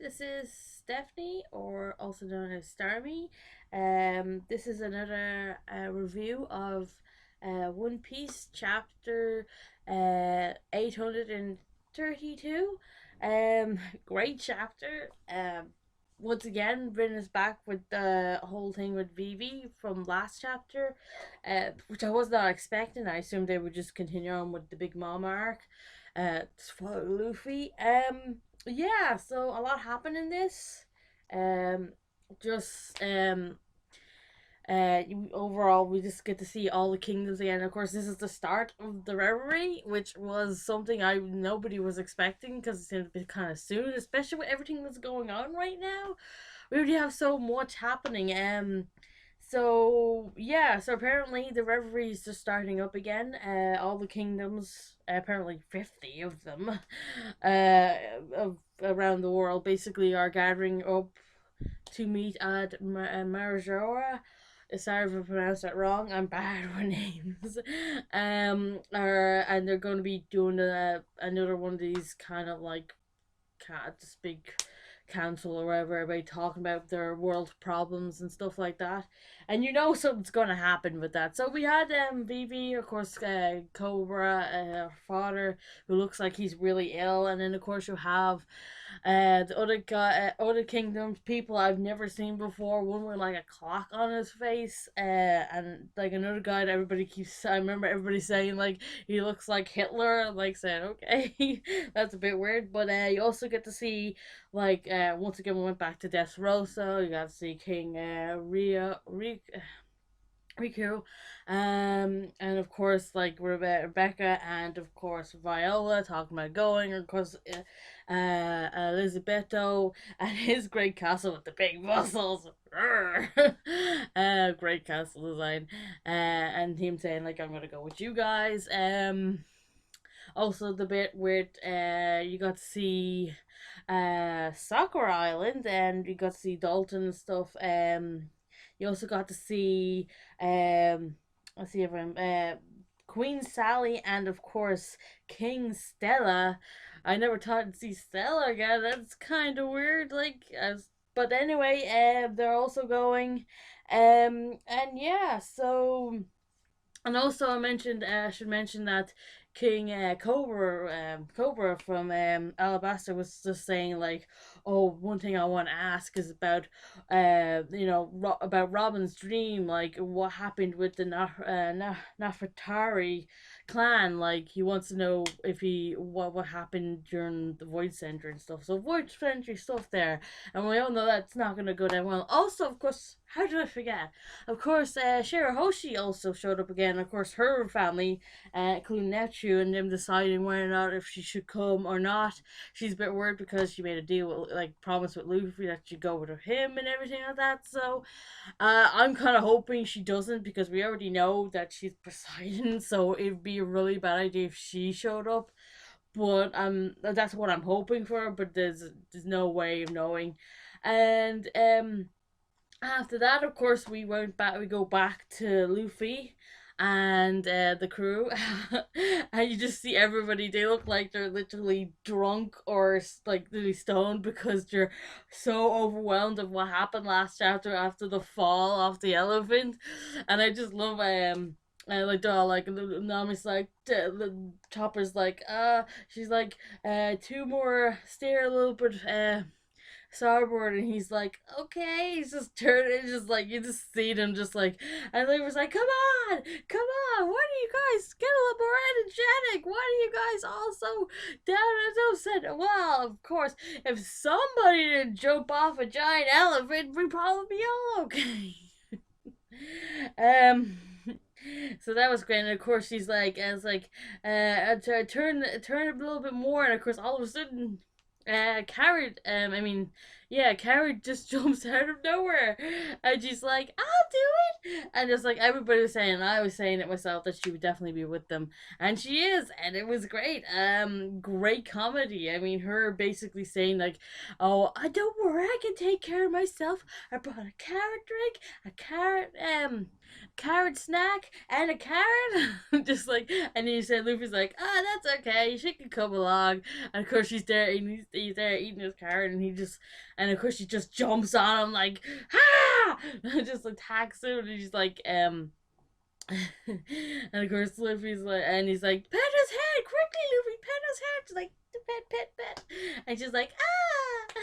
This is Stephanie, or also known as Starmy. This is another review of One Piece chapter 832. Great chapter. Once again, bringing us back with the whole thing with Vivi from last chapter, which I was not expecting. I assumed they would just continue on with the Big Mama arc. For Luffy. Yeah, so a lot happened in this. Um, just overall, we just get to see all the kingdoms again. Of course, this is the start of the reverie, which was something I nobody was expecting because it seemed a bit kind of soon, especially with everything that's going on right now. We already have so much happening. So yeah, so apparently the reverie is just starting up again. All the kingdoms, apparently 50 of them, of around the world, basically are gathering up to meet at Marajora. Sorry if I pronounced that wrong. I'm bad with names. And they're going to be doing another one of these kind of like this big council or whatever, everybody talking about their world problems and stuff like that. And you know something's gonna happen with that. So we had Vivi, of course, Cobra, her father, who looks like he's really ill, and then of course you have the other guy, other kingdoms, people I've never seen before. One with like a clock on his face, and like another guy that everybody keeps. I remember everybody saying like he looks like Hitler. I'm like saying okay, that's a bit weird. But you also get to see like once again we went back to Dressrosa. You got to see King Riku, and of course like Rebecca, and of course Viola talking about going, and of course Elizabetto and his great castle with the big muscles. Great castle design, and him saying like I'm gonna go with you guys. Also the bit where you got to see Sakura Island, and you got to see Dalton and stuff. You also got to see let's see everyone Queen Sally, and of course King Stella. I never thought I'd see Stella again. That's kind of weird. Like as but anyway, they're also going, and yeah, so and also, I should mention that King Cobra from Alabaster was just saying like, oh, one thing I want to ask is about, about Robin's dream, like what happened with the Nafatari clan. Like he wants to know if he what happened during the Void Center and stuff. So Void Center stuff there, and we all know that's not gonna go that well. Also, of course, how did I forget? Of course, Shirahoshi also showed up again. Of course, her family, including Neptune, and them deciding whether or not if she should come or not. She's a bit worried because she made a deal, with, like, promise with Luffy that she'd go with him and everything like that. So, I'm kind of hoping she doesn't because we already know that she's Poseidon. So it'd be a really bad idea if she showed up. But that's what I'm hoping for. But there's no way of knowing, and after that, of course, we went back. We go back to Luffy and the crew, and you just see everybody. They look like they're literally drunk or like really stoned because they're so overwhelmed of what happened last chapter after the fall off the elephant. And I just love and like they're all like Nami's like the Chopper's like she's like two more steer a little bit starboard, and he's like, okay, he's just turning, just like you just see them just like, and they was like, come on, why do you guys get a little more energetic? Why do you guys all so down and so upset? Well, of course, if somebody didn't jump off a giant elephant, we'd probably be all okay. um so that was great, and of course she's like, I was like, turn a little bit more, and of course all of a sudden, Carrot, yeah, Carrot just jumps out of nowhere, and she's like, I'll do it, and just like everybody was saying, I was saying it myself that she would definitely be with them, and she is, and it was great, great comedy. I mean, her basically saying like, oh, I don't worry, I can take care of myself. I brought a carrot drink, a carrot, carrot snack and a carrot. Just like, and he said, Luffy's like, that's okay, she can come along. And of course she's there, and he's there eating his carrot, and and of course she just jumps on him like, ah, and just attacks him, and he's like, and of course Luffy's like, and he's like, pet his head quickly, Luffy, pet his head. She's like, pet, and she's like, ah,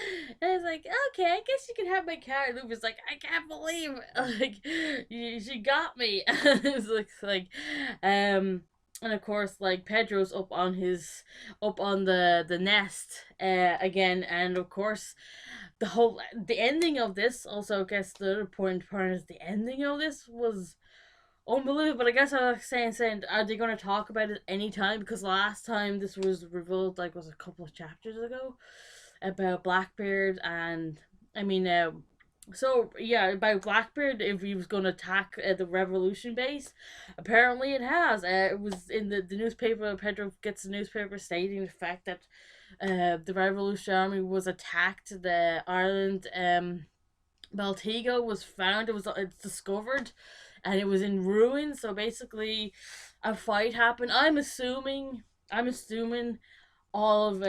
and it's like, okay, I guess you can have my carrot. Luffy's like, I can't believe it. Like, she got me. It's like, and of course, like Pedro's up on the nest, again, and of course, the ending of this also, I guess the other part is the ending of this was unbelievable. But I guess I was saying, are they going to talk about it anytime? Because last time this was revealed, like, was a couple of chapters ago about Blackbeard, and I mean, so yeah, about Blackbeard, if he was going to attack the Revolution base, apparently it has. It was in the newspaper. Pedro gets the newspaper stating the fact that the Revolution Army was attacked. The Ireland baltigo was found. It's discovered, and it was in ruins. So basically, a fight happened. I'm assuming all of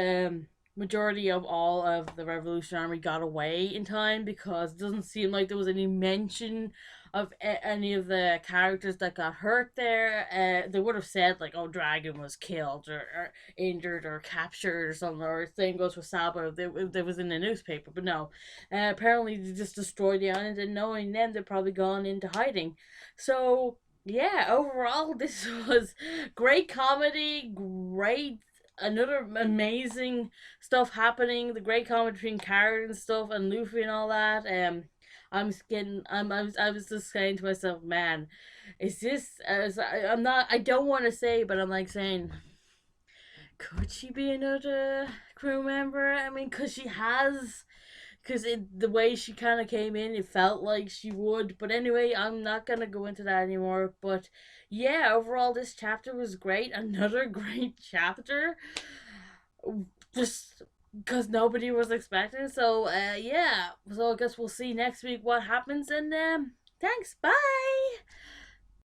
majority of all of the Revolution Army got away in time, because it doesn't seem like there was any mention of any of the characters that got hurt there. They would have said like, "Oh, Dragon was killed or injured or captured or something." Or same goes for Sabo. If was in the newspaper, but no. Apparently, they just destroyed the island, and knowing them, they're probably gone into hiding. So yeah, overall, this was great comedy, great, another amazing stuff happening. The great comedy between Karen and stuff, and Luffy and all that. I was just saying to myself, man, is this? I'm not. I don't want to say, but I'm like saying, could she be another crew member? I mean, cause she has. Because the way she kind of came in, it felt like she would. But anyway, I'm not going to go into that anymore. But yeah, overall, this chapter was great. Another great chapter. Just because nobody was expecting. So, yeah. So I guess we'll see next week what happens. And thanks. Bye.